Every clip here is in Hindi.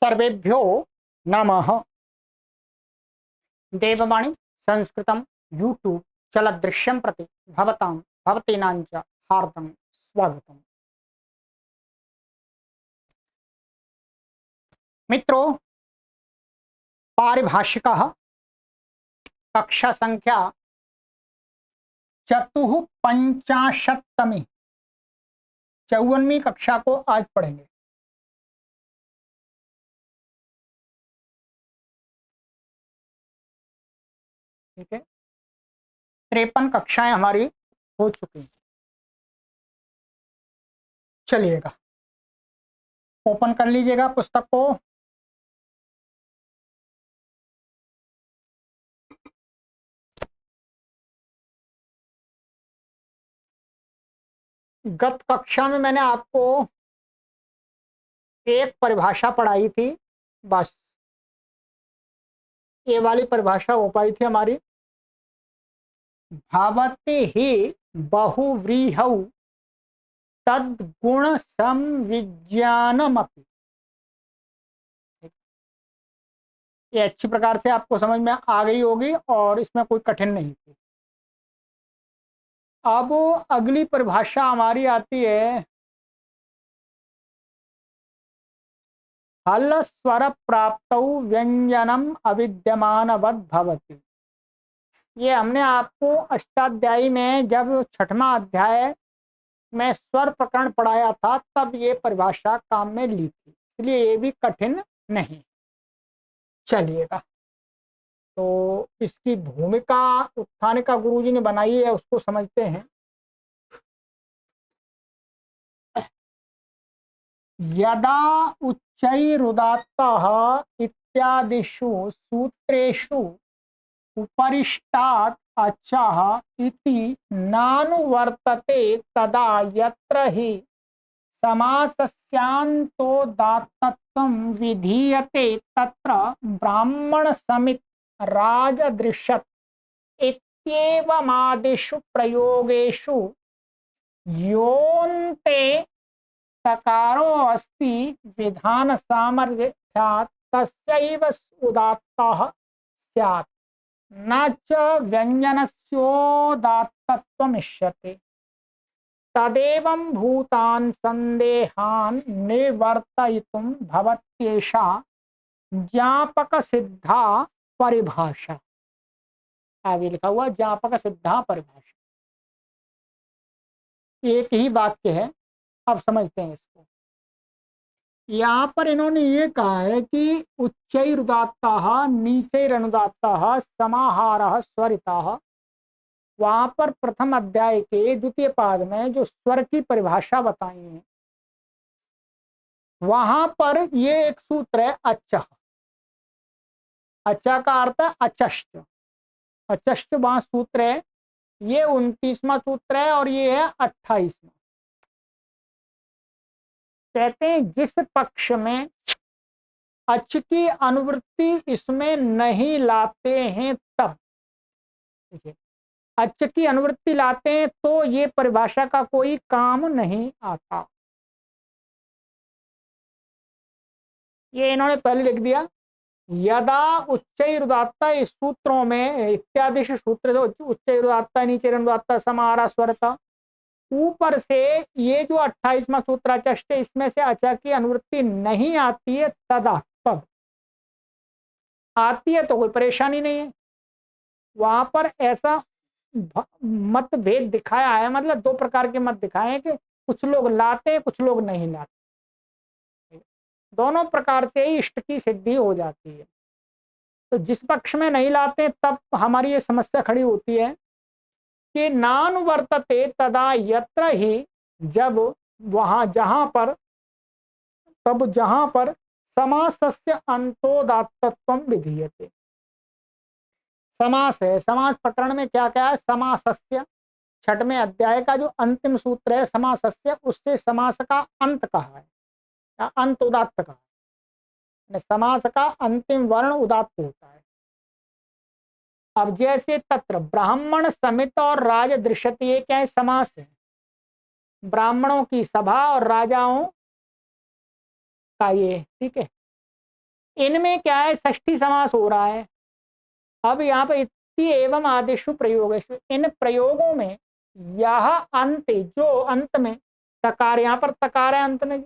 सर्वेभ्यो नमः। देववाणी संस्कृतं यूट्यूब चलदृश्यं प्रति भवतां भवतीनां च हार्दं स्वागतम्। मित्रों, पारिभाषिकः कक्षा संख्या 54 54वीं कक्षा को आज पढ़ेंगे। ठीक है, 53 कक्षाएं हमारी हो चुकी हैं। चलिएगा, ओपन कर लीजिएगा पुस्तक को। गत कक्षा में मैंने आपको एक परिभाषा पढ़ाई थी, बस ये वाली परिभाषा हो पाई थी हमारी। भवति ही बहुव्रीहौ तद्गुण संविज्ञानमपि। ये अच्छी प्रकार से आपको समझ में आ गई होगी और इसमें कोई कठिन नहीं थी। अब अगली परिभाषा हमारी आती है हल स्वर प्राप्तौ व्यंजनम अविद्यमानवद भवति। ये हमने आपको अष्टाध्यायी में जब 6वां अध्याय में स्वर प्रकरण पढ़ाया था तब ये परिभाषा काम में ली थी, इसलिए ये भी कठिन नहीं। चलिएगा, तो इसकी भूमिका उत्थानिका गुरुजी ने बनाई है, उसको समझते हैं। यदा उच्चैरुदात्तः इत्यादिषु सूत्रेषु उपरिष्टात् अचः इति नानुवर्तते तदा यत्र हि समासस्यान्तोदात्तत्वं विधीयते तत्र ब्राह्मण समित राजदृशत् इत्येवमादिषु प्रयोगेषु योऽन्ते तकारो अस्ति विधान सामर्थ्यात् तस्यैव उदात्तः स्यात् न च व्यञ्जनस्योदात्तत्वमिष्यते। तदेवं भूतान् संदेहान् निवर्तयितुं भवत्येषा ज्ञापक सिद्धा परिभाषा। आगे लिखा हुआ ज्ञापक सिद्धा परिभाषा, एक ही वाक्य है। अब समझते हैं इसको। यहाँ पर इन्होंने ये कहा है कि उच्चैरुदात्तः नीचैरनुदात्तः समाहारः स्वरितः। वहां पर प्रथम अध्याय के द्वितीय पाद में जो स्वर की परिभाषा बताई है, वहां पर ये एक सूत्र है अच्च। अच्छा का अर्थ है अचष्ट। अचष्ट वहां सूत्र है, ये 29वां सूत्र है और ये है 28वां। कहते हैं जिस पक्ष में अच की अनुवृत्ति इसमें नहीं लाते हैं तब, अच की अनुवृत्ति लाते हैं तो ये परिभाषा का कोई काम नहीं आता। ये इन्होंने पहले लिख दिया। यदा उच्चैरुदात्त, इस सूत्रों में इत्यादि सूत्र उच्चैरुदात्त नीचैरुदात्त समाहारः स्वरतः, ऊपर से ये जो 28वां सूत्र अचष्ट, इसमें से अचा की अनुवृत्ति नहीं आती है तदा, तब आती है तो कोई परेशानी नहीं है। वहां पर ऐसा मतभेद दिखाया है, मतलब दो प्रकार के मत दिखाए हैं कि कुछ लोग लाते हैं, कुछ लोग नहीं लाते। दोनों प्रकार से ही इष्ट की सिद्धि हो जाती है। तो जिस पक्ष में नहीं लाते तब हमारी ये समस्या खड़ी होती है कि नानुवर्तते तदा यत्र ही, जब वहां जहां पर, तब जहां पर समासस्य अंतोदात्तत्वं विधीयते। समास है, समास प्रकरण में क्या क्या है? समासस्य, 6वें अध्याय का जो अंतिम सूत्र है समासस्य, उससे समास का अंत कहा है या अंत उदात्त कहा है। समास का अंतिम वर्ण उदात्त होता है। अब जैसे तत्र ब्राह्मण समित और राज दृश्यते, ये क्या है? समास है। ब्राह्मणों की सभा और राजाओं का ये, ठीक है। इनमें क्या है, षष्ठी समास हो रहा है। अब यहाँ पे इति एवं आदिशु प्रयोगेषु, इन प्रयोगों में यह अंत, जो अंत में तकार, यहाँ पर तकार है अंत में,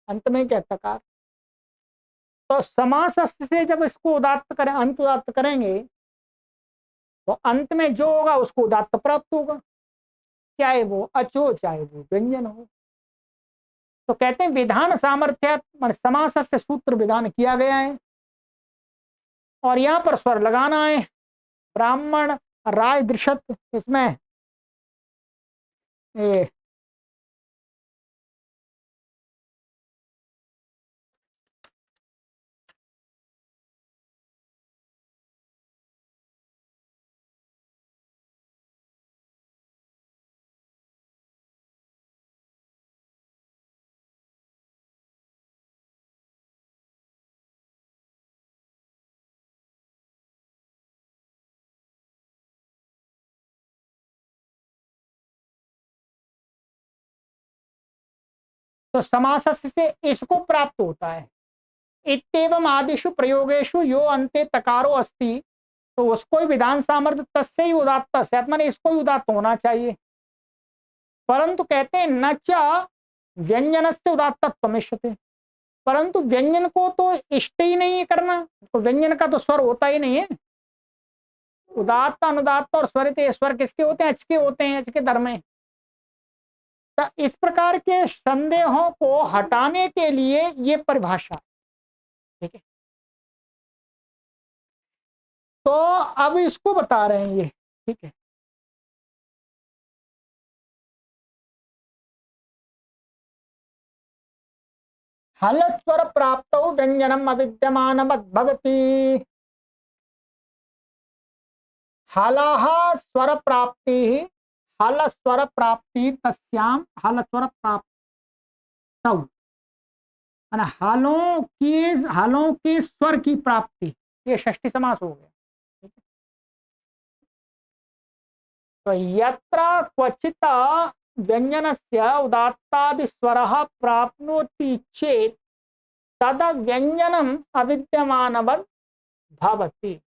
अंत में क्या तकार, तो समास से जब इसको उदात्त करें, अंत उदात्त करेंगे, तो अंत में जो होगा उसको उदात्त प्राप्त होगा, चाहे वो अच हो चाहे वो व्यंजन हो। तो कहते हैं विधान सामर्थ्य, समास से सूत्र विधान किया गया है, और यहां पर स्वर लगाना है, ब्राह्मण राज दृशत, इसमें ए, तो समास से इसको प्राप्त होता है। इत्येवं आदिषु प्रयोगेषु यो अंते तकारो अस्ति, तो उसको ही विधान सामर्थ्य तस्य ही उदात्त, मैंने इसको ही उदात्त होना चाहिए। परंतु कहते हैं न च व्यंजन से उदात्तत्वमिष्यते, परंतु व्यंजन को तो इष्ट ही नहीं है करना, तो व्यंजन का तो स्वर होता ही नहीं है। उदात्त अनुदात्त और स्वरित, स्वर किसके होते हैं, अच के होते हैं, अच के धर्म में। तो इस प्रकार के संदेहों को हटाने के लिए ये परिभाषा, ठीक है। तो अब इसको बता रहे हैं ये, ठीक है। हल स्वर प्राप्त व्यंजनम अविद्यमान भवति, हलः स्वर प्राप्ति, हल स्वर प्राप्ति तस्याम हल स्वर प्राप्त, हलों के स्वर की प्राप्ति, ये षष्ठी समास हो गया। तो यत्र क्वचित व्यंजनस्य उदात्तादि स्वरः प्राप्नोति चेत तद व्यंजनम अविद्यमानवद भवति।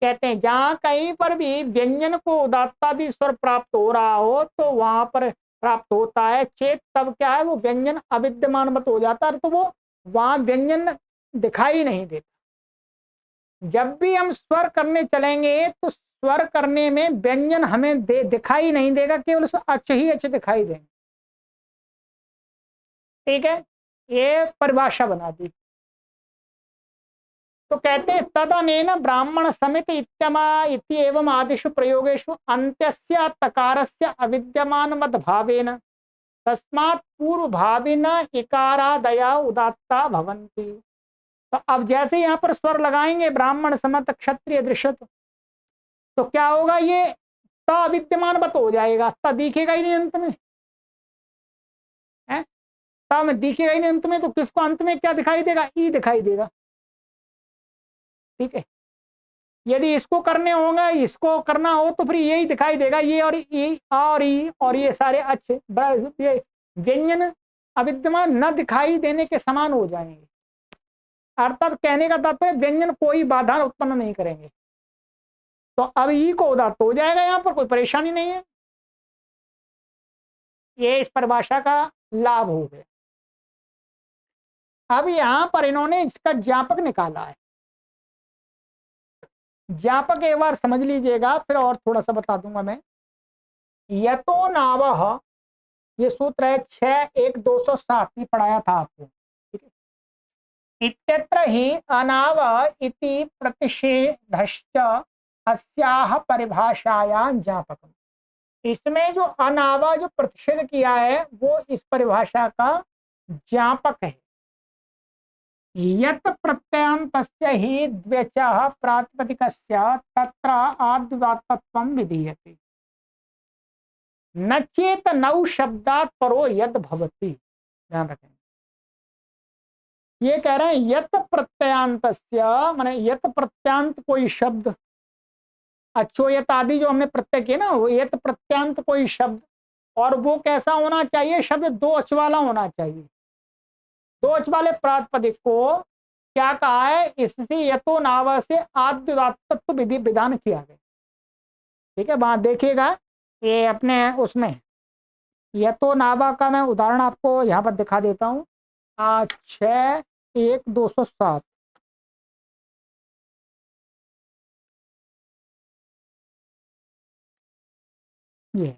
कहते हैं जहां कहीं पर भी व्यंजन को उदात्तादि स्वर प्राप्त हो रहा हो तो वहां पर प्राप्त होता है चेत, तब क्या है, वो व्यंजन अविद्यमान मत हो जाता है, तो वो वहां व्यंजन दिखाई नहीं देता। जब भी हम स्वर करने चलेंगे तो स्वर करने में व्यंजन हमें दिखाई नहीं देगा, केवल अच ही अच दिखाई देंगे, ठीक है। ये परिभाषा बना दी। तो कहते हैं तदनेन ब्राह्मण समित इति एवं आदिषु प्रयोगेषु अन्त्यस्य तकारस्य अविद्यमान मद भावेन तस्मात् पूर्व भाविन इकारादया उदात्ता भवन्ति। तो अब जैसे यहाँ पर स्वर लगाएंगे ब्राह्मण समत क्षत्रिय दृशत, तो क्या होगा, ये त अविद्यमान मत हो जाएगा, त दिखेगा ही नहीं अंत में, है त में दिखेगा ही नहीं अंत में, तो किसको अंत में क्या दिखाई देगा, ई दिखाई देगा, ठीक है। यदि इसको करने होंगे, इसको करना हो तो फिर यही दिखाई देगा, ये और ई और ई और ये सारे अच्छे ये व्यंजन अविद्यमान न दिखाई देने के समान हो जाएंगे। अर्थात कहने का तात्पर्य व्यंजन कोई बाधा उत्पन्न नहीं करेंगे। तो अब ई को उदात्त हो जाएगा, यहाँ पर कोई परेशानी नहीं है। ये इस परिभाषा का लाभ हो गया। अब यहां पर इन्होंने इसका ज्ञापक निकाला है। ज्ञापक एक बार समझ लीजिएगा, फिर और थोड़ा सा बता दूंगा मैं। यतो नावः, ये सूत्र है 6.1.207, ये पढ़ाया था आपको, ठीक है। इत्यत्र ही अनाव इति प्रतिषेधश्च अस्याह परिभाषायां ज्ञापकम्, इसमें जो अनावा जो प्रतिषेध किया है वो इस परिभाषा का ज्ञापक है। यत प्रत्ययान्तस्य हि द्व्यचः प्रातिपदिकस्य तत्र आद्युदात्तत्वं विधीयते न चेत नौ शब्दात् परो यद भवति। ध्यान रखें, ये कह रहे हैं यत प्रत्ययान्तस्य, माने यत प्रत्यांत कोई शब्द, अच्छो यत आदि जो हमने प्रत्यय किए ना, वो यत प्रत्यांत कोई शब्द, और वो कैसा होना चाहिए, शब्द दो अच वाला होना चाहिए। दो अच वाले प्रातिपदिक को क्या कहा है, इससे यतो नाव से आद्य तत्व विधि विधान किया गया। ठीक है, वहां देखिएगा ये अपने उसमें यतो नावा का मैं उदाहरण आपको यहाँ पर दिखा देता हूँ। 6:1:207 ये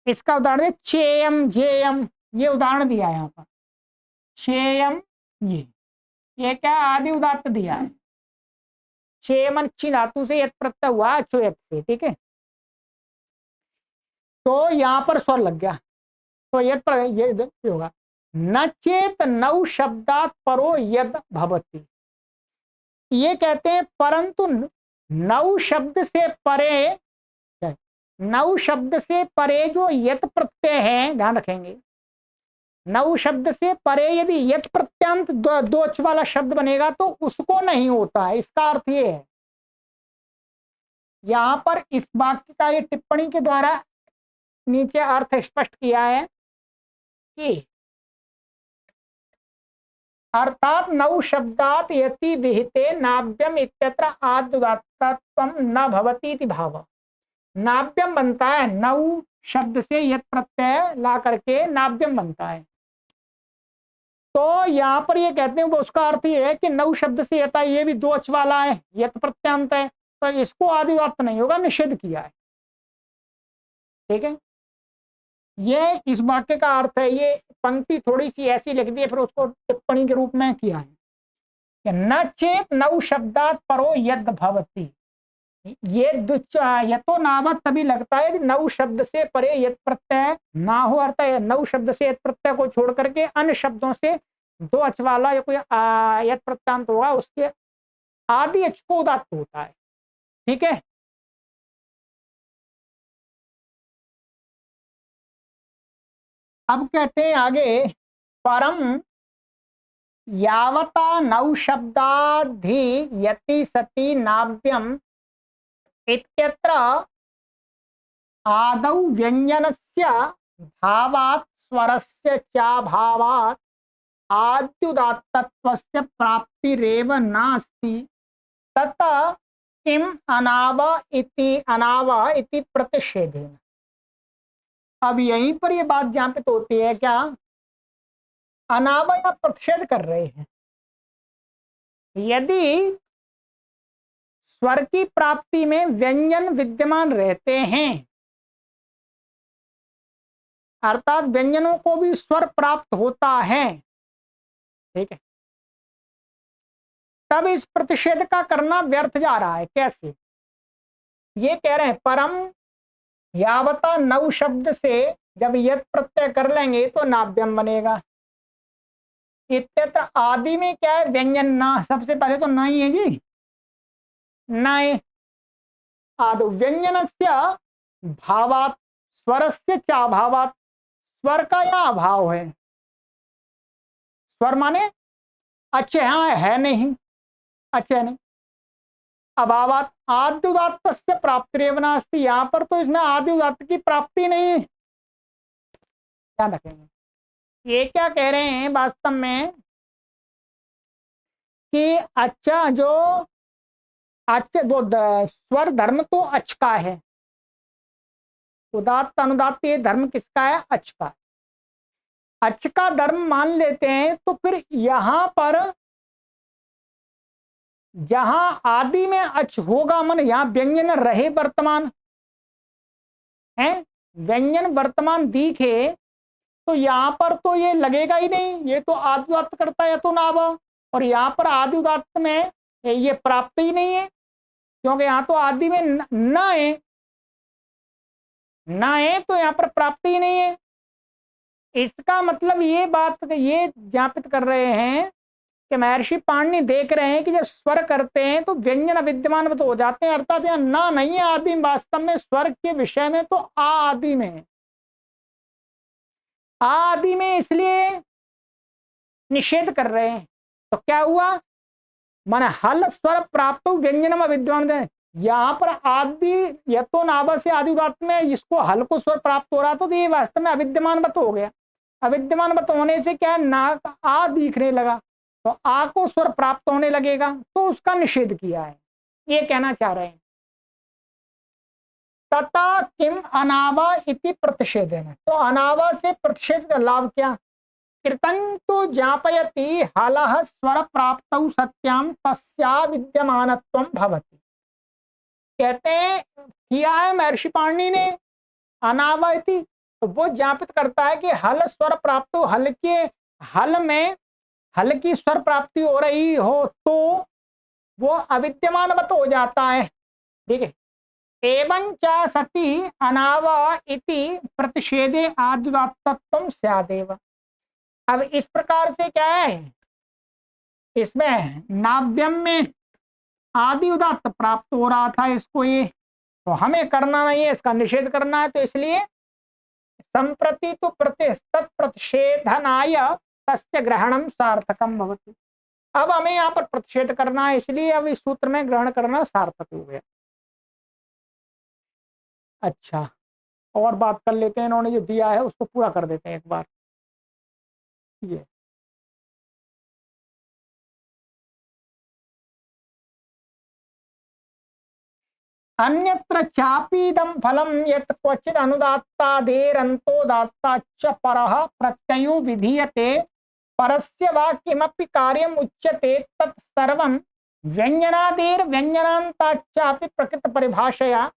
इसका उदाहरण है। चेयम जेयम ये उदाहरण दिया है यहाँ पर। चेयम ये क्या आदि उदात्त दिया है। चेयमन ची धातु से यत प्रत्यय हुआ अचोयत से। ठीक है, तो यहाँ पर स्वर लग गया तो यत पर ये होगा न चेत नौ शब्दात परो यद भवति। ये कहते हैं परंतु नौ शब्द से परे, नौ शब्द से परे जो यत प्रत्यय है, ध्यान रखेंगे, नौ शब्द से परे यदि यत प्रत्यांत दोच वाला शब्द बनेगा तो उसको नहीं होता है। इसका अर्थ ये है, यहां पर इस वाक्य का ये टिप्पणी के द्वारा नीचे अर्थ स्पष्ट किया है कि अर्थात नौ शब्दात यति विहिते नाव्यम इत्यत्र आद्युदात्तत्वम न भवति इति भाव। नाव्यम बनता है, नौ शब्द से यत प्रत्यय ला करके नाव्यम बनता है। तो यहाँ पर ये कहते हैं वो उसका अर्थ ये है कि नौ शब्द से यता, ये भी दो अच वाला है, यत प्रत्यांत है, तो इसको आदिवात नहीं होगा, निषेध किया है। ठीक है, ये इस वाक्य का अर्थ है। ये पंक्ति थोड़ी सी ऐसी लिख दी है, फिर उसको टिप्पणी के रूप में किया है कि न चेत नौ शब्दात परो यद भवति। ये यतो नावत तभी लगता है कि नौ शब्द से परे यत प्रत्यय ना हो, अर्थात नौ शब्द से यत प्रत्यय को छोड़ करके अन्य शब्दों से दो अच वाला या कोई यत प्रत्यांत होगा, उसके आदि अच को उदात्त होता है। ठीक है, अब कहते हैं आगे, परम यावता नौ शब्दाधि यति सति नाव्यम इत्यत्र आदौ व्यंजनस्य भावात् स्वरस्य च भावात् आद्युदात्तत्वस्य प्राप्तिरेव नास्ति तत किम अनाव इति प्रतिषेधेन। अब यहीं पर ये बात ज्ञापित होती है, क्या अनाव या प्रतिषेध कर रहे हैं। यदि स्वर की प्राप्ति में व्यंजन विद्यमान रहते हैं, अर्थात व्यंजनों को भी स्वर प्राप्त होता है, ठीक है, तब इस प्रतिषेध का करना व्यर्थ जा रहा है। कैसे? ये कह रहे हैं परम यावता नौ शब्द से जब यत प्रत्यय कर लेंगे तो नाव्यम बनेगा। इत्यत्र आदि में क्या है, व्यंजन ना, सबसे पहले तो ना ही है जी, नए आदो व्यंजनस्य भावात स्वरस्य चा भावात, स्वर का या अभाव है। स्वर माने अच्छे है नहीं, अच्छे नहीं, अभावात आद्युदात्त से प्राप्ति नास्ति। यहां पर तो इसमें आद्युदात्त की प्राप्ति नहीं है, ध्यान रखेंगे। ये क्या कह रहे हैं वास्तव में कि अच्छा जो अच्छे वो स्वर धर्म तो अच का है, उदात्त अनुदात्त ये धर्म किसका है, अच का। अच का धर्म मान लेते हैं तो फिर यहां पर जहां आदि में अच होगा, मन यहां व्यंजन रहे वर्तमान है, व्यंजन वर्तमान दिखे, तो यहां पर तो ये लगेगा ही नहीं, ये तो आद्युदात्त करता है तो नाव, और यहां पर आद्युदात्त में ये प्राप्त ही नहीं है, क्योंकि यहां तो आदि में न है तो यहां पर प्राप्ति ही नहीं है। इसका मतलब ये बात ये ज्ञापित कर रहे हैं कि महर्षि पाणिनि देख रहे हैं कि जब स्वर करते हैं तो व्यंजन विद्यमान तो हो जाते हैं, अर्थात यहाँ ना नहीं है आदि, वास्तव में स्वर के विषय में तो आ आदि में है, आ आदि में, इसलिए निषेध कर रहे हैं। तो क्या हुआ, माने हल स्वर प्राप्त व्यंजनम विद्यमान, यहाँ पर आदि यतो नाभ से आदि उदात्त में इसको हल को स्वर प्राप्त हो रहा, तो ये वास्तव में अविद्यमान बत हो गया। अविद्यमान बत होने से क्या है, ना आ दिखने लगा, तो आ को स्वर प्राप्त होने लगेगा, तो उसका निषेध किया है, ये कहना चाह रहे हैं। तथा किम अनावा इति प्रतिषेधेन, तो अनावा से प्रतिषेध का लाभ क्या? कृतं तो ज्ञापयति हालः स्वर प्राप्तौ सत्याम तस्या विद्यमानत्वं भवति। कहते हैं किया है महर्षि पाणिनि ने अनावा इति, तो वो ज्ञापित करता है कि हल स्वर प्राप्त हो, हल के हल में हल की स्वर प्राप्ति हो रही हो तो वो अविद्यमानवत हो जाता है। ठीक है। एवं च सति अनावा इति प्रतिषेधे आद्युदात्तत्वं स्यादेव। अब इस प्रकार से क्या है, इसमें नाव्यम में आदि उदात्त प्राप्त हो रहा था इसको, ये तो हमें करना नहीं है, इसका निषेध करना है, तो इसलिए संप्रति तो प्रतिषेधनाय तस्य ग्रहणम सार्थकम भवति। अब हमें यहाँ पर प्रतिषेध करना है, इसलिए अब इस सूत्र में ग्रहण करना सार्थक हो गया। अच्छा, और बात कर लेते हैं, इन्होंने जो दिया है उसको पूरा कर देते हैं एक बार। ये अन्यत्र चापीदं फलं यत् क्वचित् अनुदात्तादेरन्तोदात्ता च परः प्रत्ययो विधीयते परस्य वा किमपि कार्यम् उच्यते तत् सर्वं व्यञ्जनादेर व्यञ्जनान्ताच्चापि प्रकृत परिभाषया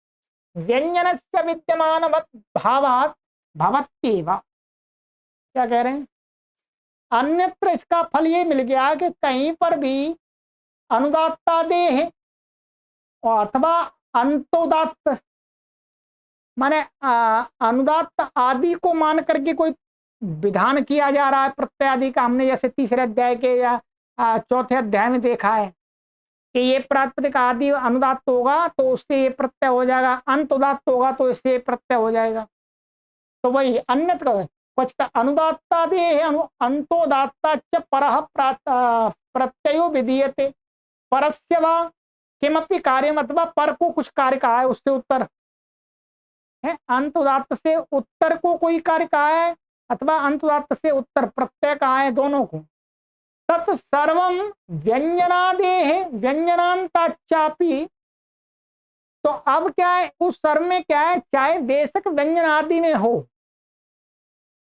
व्यञ्जनस्य विद्यमानवत् भावात् भवत्येव। क्या कह रहे हैं? अन्यत्र इसका फल ये मिल गया कि कहीं पर भी अनुदात्तादेह अथवा अंतोदात्त माने अनुदात्त आदि को मान करके कोई विधान किया जा रहा है प्रत्यय आदि का। हमने जैसे तीसरे अध्याय के या चौथे अध्याय में देखा है कि ये प्रातिपदिक आदि अनुदात्त होगा तो उससे ये प्रत्यय हो जाएगा, अंत उदात्त होगा तो इससे प्रत्यय हो जाएगा। तो वही अन्यत्र क्वचित् अनुदात्तादि अंतोदात्ता च परः प्रत्ययो विधीयते परस्य वा किमपि कार्य, अथवा पर को कुछ कार्य कहा है उससे उत्तर है, अंत उदात्त से उत्तर को कोई कार्य कहा है अथवा अंत उदात्त से उत्तर प्रत्यय कहा है, दोनों को। तत् सर्वम व्यंजनादेह व्यंजनांताचापि, तो अब क्या है उस सर्व में क्या है, चाहे बेशक व्यंजन आदि में हो,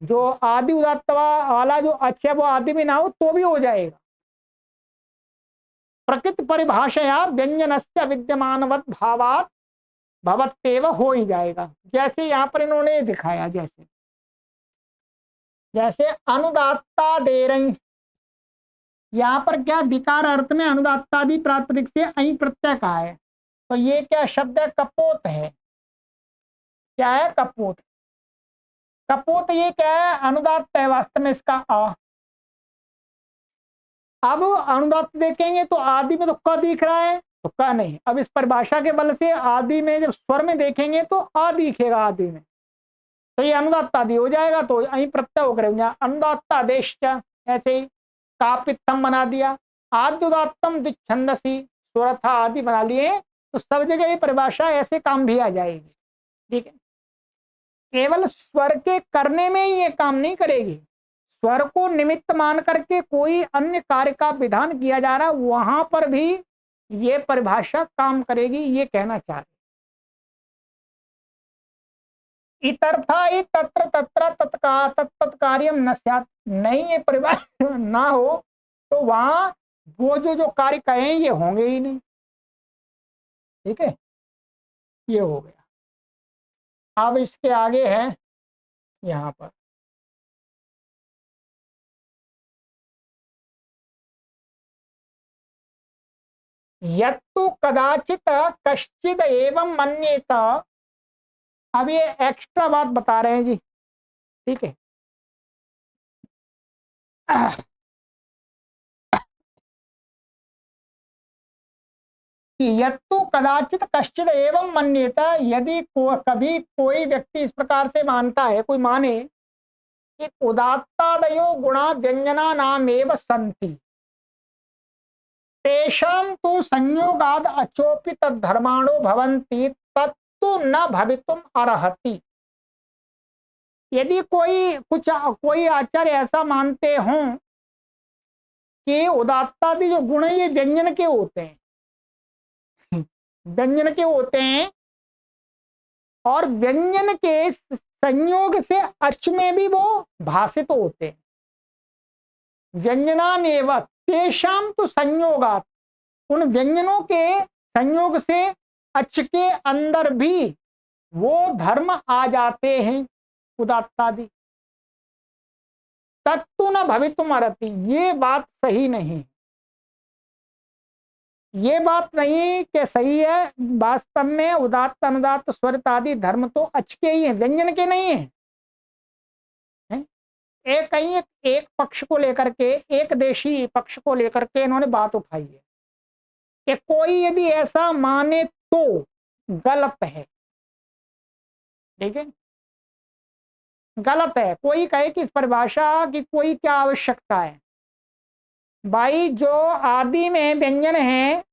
जो आदि उदात्त वाला जो अच्छा वो आदि में ना हो तो भी हो जाएगा। प्रकृति परिभाषया व्यंजनस्य विद्यमानवत् भावात् भवत्येव हो ही जाएगा। जैसे यहाँ पर इन्होंने दिखाया, जैसे जैसे अनुदात्ता दे रही, यहाँ पर क्या विकार अर्थ में अनुदात्तादि प्रातिपदिक से अहि प्रत्यय का है, तो ये क्या शब्द है, कपोत है। क्या है? कपोत। कपोत ये क्या है, अनुदात्त है वास्तव में इसका आ। अब अनुदात्त देखेंगे तो आदि में तो क दिख रहा है, तो क नहीं। अब इस परिभाषा के बल से आदि में जब स्वर में देखेंगे तो आ दिखेगा आदि में, तो ये अनुदात्त आदि हो जाएगा, तो अहीं प्रत्यय होकर अनुदात्त आदेश। ऐसे ही कापित्थम बना दिया, आद्युदात्तम दिच्छन्दसी स्वरथा आदि बना लिए, तो सब जगह ये परिभाषा ऐसे काम भी आ जाएगी। ठीक है, केवल स्वर के करने में ही ये काम नहीं करेगी, स्वर को निमित्त मान करके कोई अन्य कार्य का विधान किया जा रहा है वहां पर भी ये परिभाषा काम करेगी, ये कहना चाह रहे। इतर्था ही तत्र तत्र तत्कार्यम न स्यात्, नहीं ये परिभाषा ना हो तो वहां वो जो कार्य कहें ये होंगे ही नहीं। ठीक है, ये हो गया। अब इसके आगे है यहाँ पर यत्तु कदाचित कश्चिद एवं मन्येत। अब ये एक्स्ट्रा बात बता रहे हैं जी। ठीक है, यत्तु कदाचित कश्चिद एवं मन्येत, यदि कभी कोई व्यक्ति इस प्रकार से मानता है, कोई माने कि उदात्तादयो गुणा व्यंजना नामेव सन्ति तेषां तु संयोगाद अचोपि तद्धर्माणो भवन्ति तत्तु न भवितुम अर्हति। यदि कोई आचार्य ऐसा मानते हों कि उदात्तादि जो गुण है ये व्यंजन के होते हैं, व्यंजन के होते हैं, और व्यंजन के संयोग से अच में भी वो भाषित होते हैं। व्यंजनानेव तेषां तो संयोगात, उन व्यंजनों के संयोग से अच के अंदर भी वो धर्म आ जाते हैं उदात्तादि। तत्तु न भवितुम अर्हति, ये बात सही नहीं, ये बात नहीं कि सही है। वास्तव में उदात्त अनुदात्त स्वरित आदि धर्म तो अच के ही है, व्यंजन के नहीं है। एक कहीं एक पक्ष को लेकर के, एक देशी पक्ष को लेकर के इन्होंने बात उठाई है कि कोई यदि ऐसा माने तो गलत है। ठीक है, गलत है। कोई कहे कि इस परिभाषा की कोई क्या आवश्यकता है, भाई जो आदि में व्यंजन है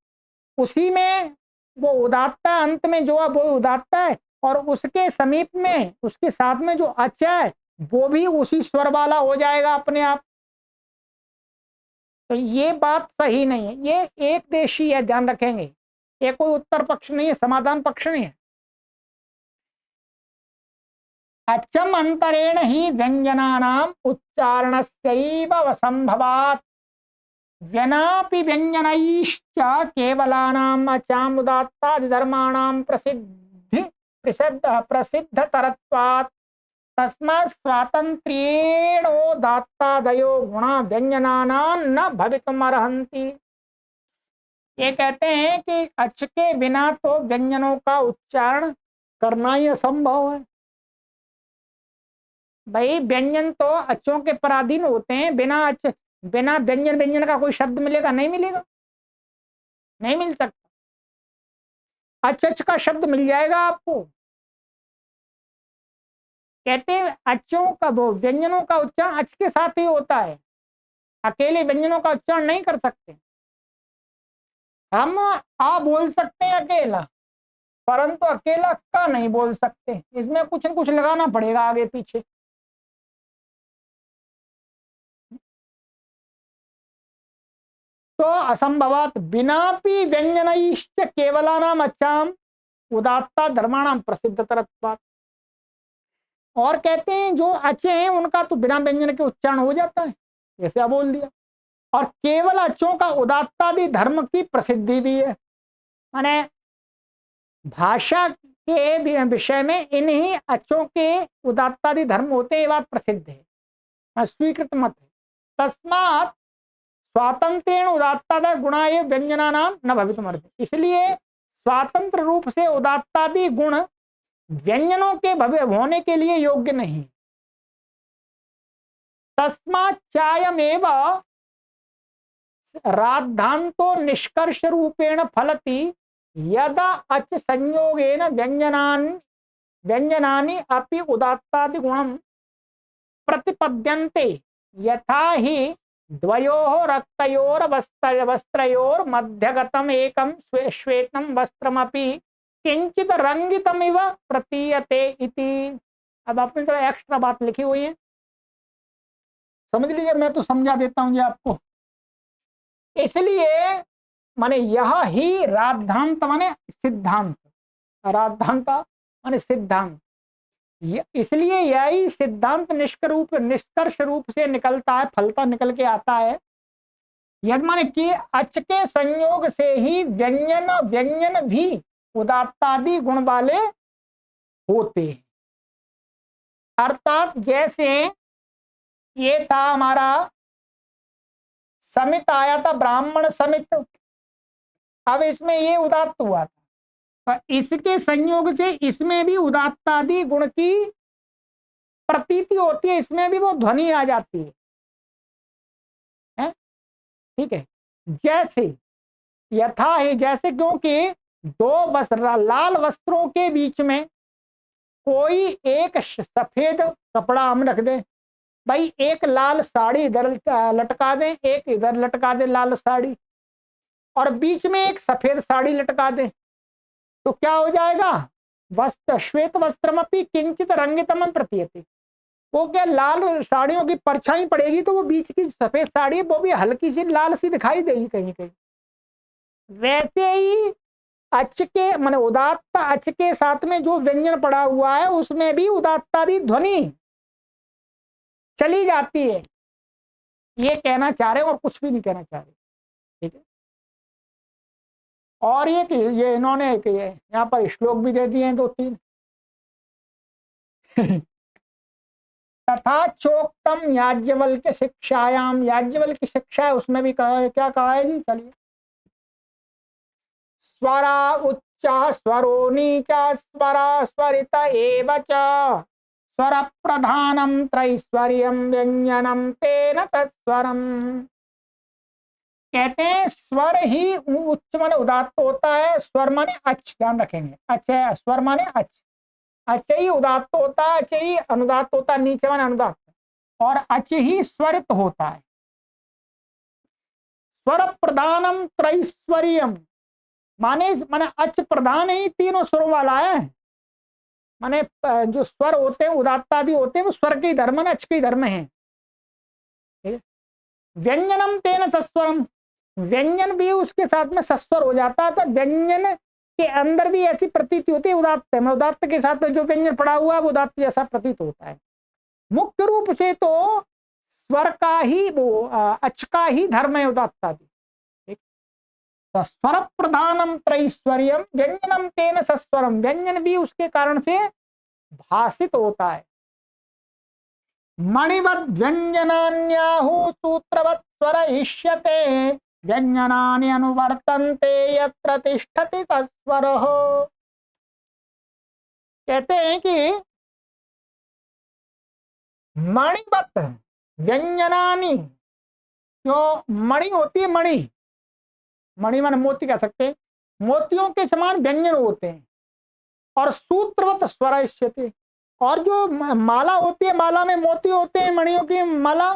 उसी में वो उदात्त है, अंत में जो है वो उदात्त है, और उसके समीप में उसके साथ में जो अच है वो भी उसी स्वर वाला हो जाएगा अपने आप। तो ये बात सही नहीं है, ये एक देशी है, ध्यान रखेंगे। ये कोई उत्तर पक्ष नहीं है, समाधान पक्ष नहीं है। अचम अंतरेण ही व्यंजनानाम उच्चारणस्यैव असंभवात् व्यनापि व्यंजनैश्च केवलानाम अचाम उदात्तादि धर्माणाम प्रसिद्धतरत्वात् तस्मात् स्वातंत्र्येणोदात्तादयो गुणा व्यंजनानां न भवितुमर्हन्ति। ये कहते हैं कि अच के बिना तो व्यंजनों का उच्चारण करना ही असंभव है। भाई व्यंजन तो अचों के पराधीन होते हैं, बिना अच, बिना व्यंजन व्यंजन का कोई शब्द मिलेगा? नहीं मिलेगा, नहीं मिल सकता। अच अच का शब्द मिल जाएगा आपको। कहते हैं अचों का, वो व्यंजनों का उच्चारण अच के साथ ही होता है, अकेले व्यंजनों का उच्चारण नहीं कर सकते। हम आ बोल सकते हैं अकेला, परंतु अकेला का नहीं बोल सकते, इसमें कुछ न कुछ लगाना पड़ेगा आगे पीछे। तो असंभवात बिनापि व्यंजनैश्च केवलानाम अच्छाम उदात्ता धर्माणाम प्रसिद्धतरत्वात्। और कहते हैं जो अच्छे हैं उनका तो बिना व्यंजन के उच्चारण हो जाता है, जैसे बोल दिया। और केवल अच्छों का उदात्तादि धर्म की प्रसिद्धि भी है, माने भाषा के विषय में इन्हीं अच्छों के उदात्तादि धर्म होते हैं, ये बात प्रसिद्ध है, स्वीकृत मत है। तस्मात् स्वातंत्र्येण उदात्तादि गुणाय व्यंजनानाम न भवितुमर्हति, इसलिए स्वतंत्र रूप से उदात्तादि गुण व्यंजनों के होने के लिए योग्य नहीं। तस्मात् चायमेव राद्धांतो निष्कर्ष रूपेण फलति यदा अच संयोगेन व्यंजनानि अपि उदात्तादि गुणं प्रतिपद्यन्ते यथा हि द्वयोः रक्तयोर वस्त्रयोर मध्यगतम एकम श्वेतम वस्त्रमपि किंचित रंगितमिव प्रतीयते इति। अब आपने थोड़ा एक्स्ट्रा बात लिखी हुई है, समझ लीजिए, मैं तो समझा देता हूं जी आपको। इसलिए माने यह ही राद्धांत माने सिद्धांत, राद्धांत माने सिद्धांत, इसलिए यही सिद्धांत निष्कर्ष रूप से निकलता है, फलता निकल के आता है। यदि माने कि अच के संयोग से ही व्यंजन भी उदात्तादि गुण वाले होते हैं। अर्थात जैसे ये था हमारा समित आया था, ब्राह्मण समित, अब इसमें ये उदात्त हुआ था, तो इसके संयोग से इसमें भी उदात्तादि गुण की प्रतीति होती है, इसमें भी वो ध्वनि आ जाती है? ठीक है। जैसे यथा ही, जैसे क्योंकि दो वस्त्र, लाल वस्त्रों के बीच में कोई एक सफेद कपड़ा हम रख दें, भाई एक लाल साड़ी इधर लटका दें, एक इधर लटका दें लाल साड़ी, और बीच में एक सफेद साड़ी लटका दें, तो क्या हो जाएगा? वस्त्र श्वेत वस्त्रमपि किंचित रंगितम प्रतीयते, वो क्या लाल साड़ियों की परछाई पड़ेगी तो वो बीच की सफेद साड़ी है वो भी हल्की सी लाल सी दिखाई देगी कहीं कहीं। वैसे ही अच के माने उदात्त अच के साथ में जो व्यंजन पड़ा हुआ है उसमें भी उदात्तादि ध्वनि चली जाती है, ये कहना चाह रहे और कुछ भी नहीं कहना चाह रहे। ठीक है, और ये इन्होंने ये यहाँ पर श्लोक भी दे दिए हैं 2-3। तथा चोक्तम याज्ञवल्क्य शिक्षायाम, याज्ञवल्क्य की शिक्षा है उसमें भी कहा है, क्या कहा है जी, चलिए। स्वरा उच्चा स्वरो नीचा स्वरा स्वरित एव च स्वर प्रधानम त्रैस्वर्यम व्यंजनम तेन तत्स्वरम। कहते हैं स्वर ही उच्च माने उदात्त होता है, स्वर माने अच, ध्यान रखेंगे, अच्छा स्वर माने अच, अच ही उदात्त होता है, अच ही अनुदात्त होता है, नीचे माने अनुदात्त, और अच ही स्वरित होता है। स्वर प्रधानम त्रैस्वर्यम माने अच प्रधान ही तीनों स्वरों वाला है, माने जो स्वर होते हैं उदात्त आदि होते हैं वो स्वर के धर्म है, अच के धर्म है। व्यंजनम तेन सस्वरम, व्यंजन भी उसके साथ में सस्वर हो जाता है, तो व्यंजन के अंदर भी ऐसी प्रतीति होती है उदात्त है, उदात्त के साथ में जो व्यंजन पड़ा हुआ है वो उदात्त जैसा प्रतीत होता है। मुख्य रूप से तो स्वर का ही वो अच का ही धर्म है उदात्त आदि। तो स्वर प्रधानम त्रैस्वर्यम व्यंजनम तेन सस्वरम, व्यंजन भी उसके कारण से भाषित होता है। मणिवद व्यंजनान्याहु सूत्रवत् स्वर इष्यते व्यंजनानि अनुवर्तन्ते यत्र तिष्ठति सस्वरः। कहते हैं कि मणिवत व्यंजनानि, जो मणि होती है, मणि मणि मान मोती कह सकते हैं, मोतियों के समान व्यंजन होते हैं, और सूत्रवत स्वर इष्यते, और जो माला होती है, माला में मोती होते हैं, मणियों की माला,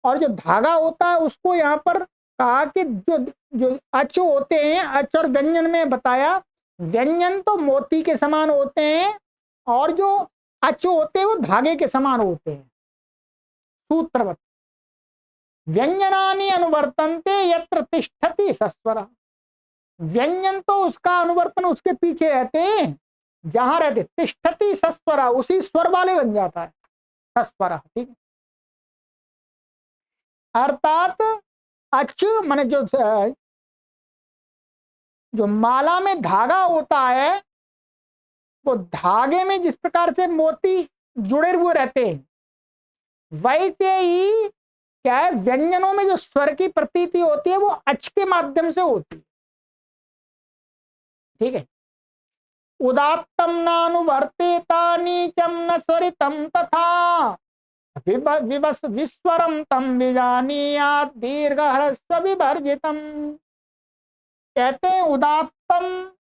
और जो धागा होता है उसको यहाँ पर कहा कि जो जो अच होते हैं, अच और व्यंजन में बताया, व्यंजन तो मोती के समान होते हैं और जो अच होते हैं वो धागे के समान होते हैं। सूत्रवत व्यंजनानि अनुवर्तन्ते यत्र तिष्ठति सस्वर, व्यंजन तो उसका अनुवर्तन उसके पीछे रहते हैं जहां रहते, तिष्ठति सस्वर, उसी स्वर वाले बन जाता है सस्वर। ठीक है, अर्थात अच माने जो माला में धागा होता है वो धागे में जिस प्रकार से मोती जुड़े हुए रहते हैं, वैसे ही क्या है व्यंजनों में जो स्वर की प्रतीति होती है वो अच के माध्यम से होती है। ठीक है, उदात्तम नानुवर्तेता नीचम न स्वरितम तथा विवस विस्वरम तम विजानीयात दीर्घ ह्रस्व विवर्जितम। कहते हैं उदात्तम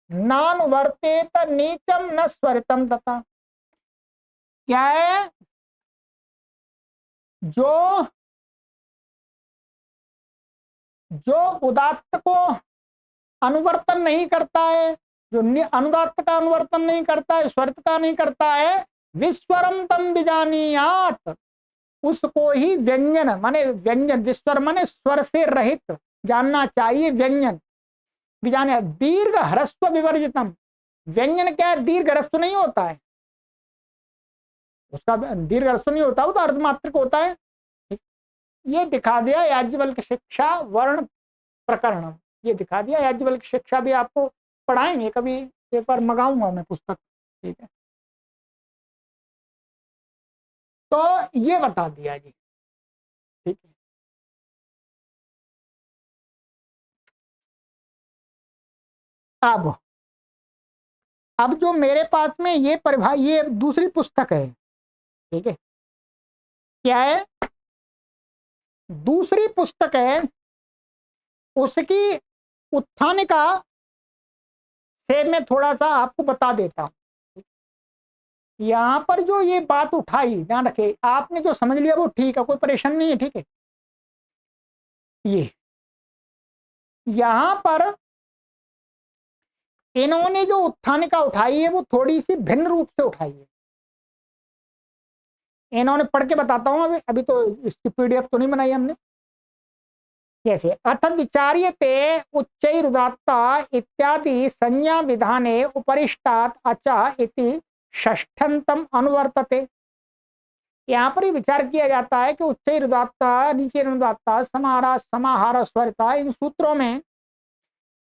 नानुवर्तेत नीचम न स्वरितम तथा, क्या है जो जो उदात्त को अनुवर्तन नहीं करता है, जो अनुदात्त का अनुवर्तन नहीं करता है, स्वरित का नहीं करता है, विस्वरम तम विजानीयात, उसको ही व्यंजन माने व्यंजन, विस्वर माने स्वर से रहित जानना चाहिए व्यंजन, विजाने दीर्घ ह्रस्व विवर्जितम, व्यंजन क्या है दीर्घ ह्रस्व नहीं होता है, उसका दीर्घ ह्रस्व नहीं होता, वो तो अर्धमात्रक होता है। ये दिखा दिया याज्ञवल्क्य शिक्षा वर्ण प्रकरण, ये दिखा दिया। याज्ञवल्क्य शिक्षा भी आपको पढ़ाएंगे कभी, एक बार मंगाऊंगा मैं पुस्तक। ठीक है, तो ये बता दिया जी। ठीक है, अब जो मेरे पास में ये ये दूसरी पुस्तक है। ठीक है, क्या है, दूसरी पुस्तक है, उसकी उत्थानिका से मैं थोड़ा सा आपको बता देता हूं। यहां पर जो ये बात उठाई, ध्यान रखे, आपने जो समझ लिया वो ठीक है, कोई परेशानी नहीं है। ठीक है, ये यहां पर इन्होंने जो उत्थानिका उठाई है वो थोड़ी सी भिन्न रूप से उठाई है। इन्होंने पढ़ के बताता हूँ, अभी अभी तो इसकी पीडीएफ तो नहीं बनाई हमने। कैसे? अथ विचार्यते उच्चैरुदात्ता इत्यादि संज्ञा विधाने उपरिष्टात् अचा इति षष्ठन्तम अनुवर्तते। यहाँ पर ही विचार किया जाता है कि उच्चैरुदात्ता, नीचैरुदात्ता, समाहार, समाहार, स्वरिता, इन सूत्रों में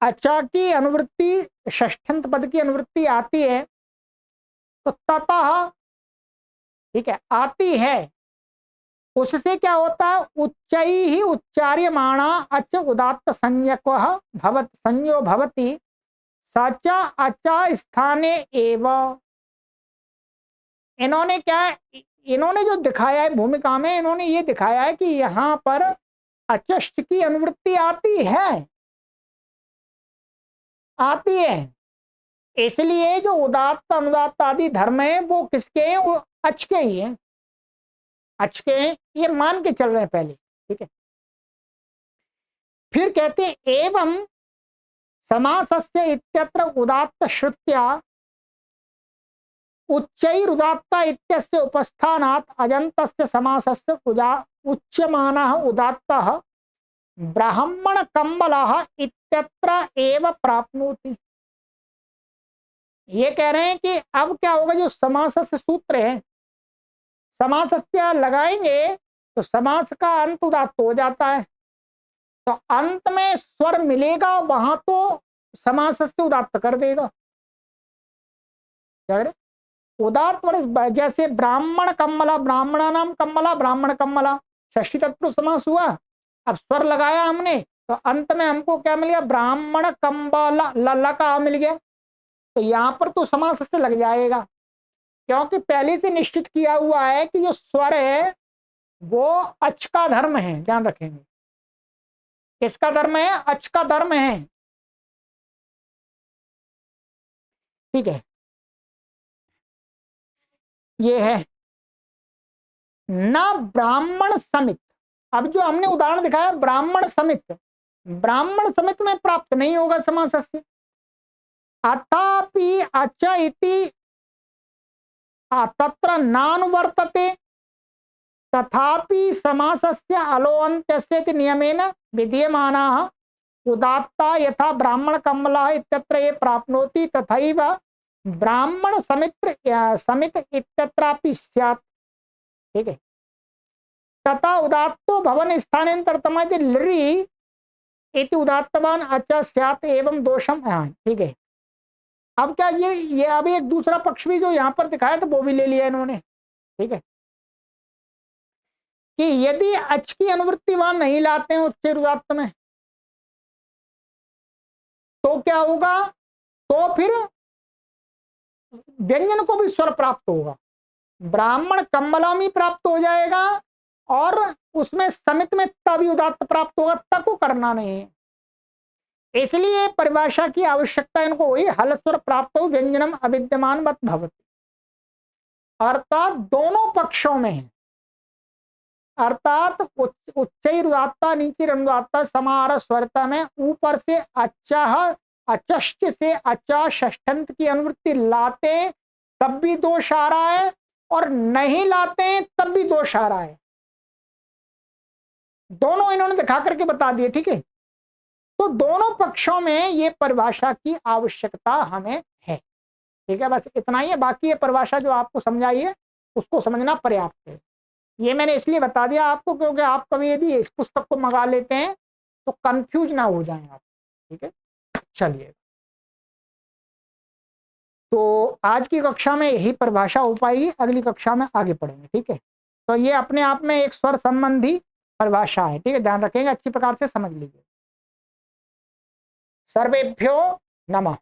अचा की अनुवृत्ति, षष्ठंत पद की अनुवृत्ति आती है, तो ततः, ठीक है, आती है, उससे क्या होता है? उच्चै ही उच्चार्यमाणा अच उदात्त संज्ञक भवत संज्ञो भवति सचा अचा स्थाने एव। इन्होंने क्या, इन्होंने जो दिखाया है भूमिका में, इन्होंने ये दिखाया है कि यहां पर अचष्ट की अनुवृत्ति आती है, आती है। इसलिए जो उदात्त अनुदात्त आदि धर्म है वो किसके हैं? वो अच के ही हैं, अच के हैं, ये मान के चल रहे हैं पहले, ठीक है। फिर कहते हैं एवं समासस्य इत्यत्र उदात्त श्रुत्या उच्चैरुदात्ता इत्यस्य उपस्थानात् अजन्तस्य समासस्य उच्यमानः उदात्तः ब्राह्मण कम्बलः इत्यत्र एव प्राप्नोति। ये कह रहे हैं कि अब क्या होगा, जो समासस्य सूत्र है, समासस्य लगाएंगे तो समास का अंत उदात्त हो जाता है, तो अंत में स्वर मिलेगा वहां तो समासस्य उदात्त कर देगा। क्या करें? उदात्त वर्ष, जैसे ब्राह्मण कम्मला, ब्राह्मणा नाम कम्मला, ब्राह्मण कम्मला, षष्ठी तत्पुरुष समास हुआ। अब स्वर लगाया हमने तो अंत में हमको क्या मिल गया? ब्राह्मण कम्बला, लल्ला का मिल गया, तो यहां पर तो समास से लग जाएगा, क्योंकि पहले से निश्चित किया हुआ है कि जो स्वर है वो अच का धर्म है। ध्यान रखेंगे, किसका धर्म है? अच का धर्म है, ठीक है। ये है ना ब्राह्मण समित। अब जो हमने उदाहरण दिखाया ब्राह्मण समित, ब्राह्मण समित में प्राप्त नहीं होगा समासस्य। अथापि अच इति तत्र नानुवर्तते, तथापि समासस्य अलोऽन्त्यस्य नियमेन विधीयमानाः उदात्ता यथा ब्राह्मण कम्बलः इत्यत्र ये प्राप्नोति तथैव ब्राह्मण समित इत्यत्रापि स्यात्, ठीक है। तथा उदात्तो भवन स्थानांतरतम यदि लृ इति उदात्तवान अच स्यात् एवं दोषम, ठीक है। अब क्या, ये अभी एक दूसरा पक्ष भी जो यहाँ पर दिखाया था वो भी ले लिया इन्होंने, ठीक है, कि यदि अच की अनुवृत्ति वहां नहीं लाते हैं उच्चैरुदात्त में तो क्या होगा? तो फिर व्यंजन को भी स्वर प्राप्त होगा, ब्राह्मण कम्बला में प्राप्त हो जाएगा और उसमें समित में तभी उदात्त प्राप्त होगा, तक को करना नहीं है। इसलिए परिभाषा की आवश्यकता इनको हुई, हल स्वर प्राप्त हो व्यंजनम अविद्यमान मत भवति, अर्थात दोनों पक्षों में है, अर्थात उच्चैरुदात्ता नीचैरुदात्ता समाहार स्वरता में ऊपर से अच्छा अचष्ट से अच्छा षष्ठंत की अनुवृत्ति लाते तब भी दोष आ रहा है और नहीं लाते तब भी दोष आ रहा है। दोनों इन्होंने दिखा करके बता दिए, ठीक है। तो दोनों पक्षों में ये परिभाषा की आवश्यकता हमें है, ठीक है। बस इतना ही है, बाकी ये परिभाषा जो आपको समझाई है उसको समझना पर्याप्त है। ये मैंने इसलिए बता दिया आपको क्योंकि आप कभी यदि इस पुस्तक को मंगा लेते हैं तो कंफ्यूज ना हो जाएं आप, ठीक है। चलिए, तो आज की कक्षा में यही परिभाषा हो पाएगी, अगली कक्षा में आगे पढ़ेंगे, ठीक है। तो ये अपने आप में एक स्वर संबंधी परिभाषा है, ठीक है, ध्यान रखेंगे, अच्छी प्रकार से समझ लीजिए। सर्वेभ्यो नमः।